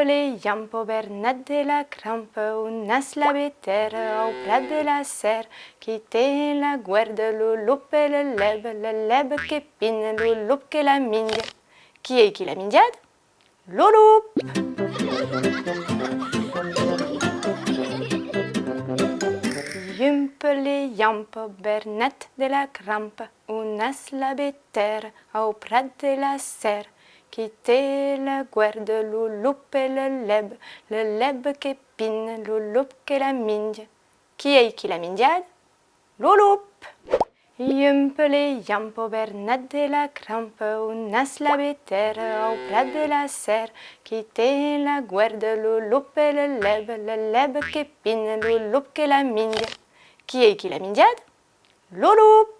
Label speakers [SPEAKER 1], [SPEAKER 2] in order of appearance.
[SPEAKER 1] les yampo Bernat de la crampe, unas la béterre au plat de la serre, qui était la guerde, le loup et le leb qui pine, le loup qui la mingue. Qui est qui la mindiade? Le loup! Les yampo Bernat de la crampe, unas la béterre au plat de la serre, qui était la guerde, le loup et le leb qui pine, le loup qui la mingue. Qui est qui la mindiade? Le loup! Les yampo Bernat de la crampe, unas la béterre au plat de la serre, qui était la guerde, le loup et le leb qui pine, le loup qui la mingue. Qui est qui la mindiade? Le loup!